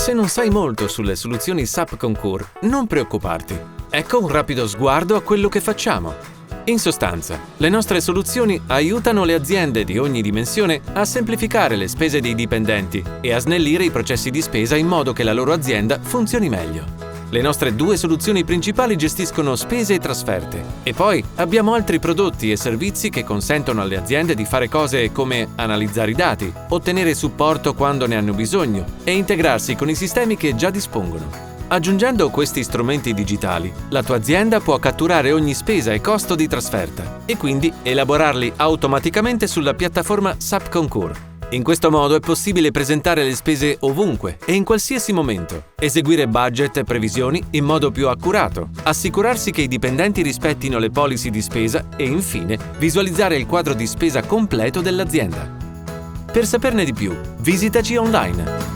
Se non sai molto sulle soluzioni SAP Concur, non preoccuparti. Ecco un rapido sguardo a quello che facciamo. In sostanza, le nostre soluzioni aiutano le aziende di ogni dimensione a semplificare le spese dei dipendenti e a snellire i processi di spesa in modo che la loro azienda funzioni meglio. Le nostre due soluzioni principali gestiscono spese e trasferte e poi abbiamo altri prodotti e servizi che consentono alle aziende di fare cose come analizzare i dati, ottenere supporto quando ne hanno bisogno e integrarsi con i sistemi che già dispongono. Aggiungendo questi strumenti digitali, la tua azienda può catturare ogni spesa e costo di trasferta e quindi elaborarli automaticamente sulla piattaforma SAP Concur. In questo modo è possibile presentare le spese ovunque e in qualsiasi momento, eseguire budget e previsioni in modo più accurato, assicurarsi che i dipendenti rispettino le policy di spesa e infine visualizzare il quadro di spesa completo dell'azienda. Per saperne di più, visitaci online.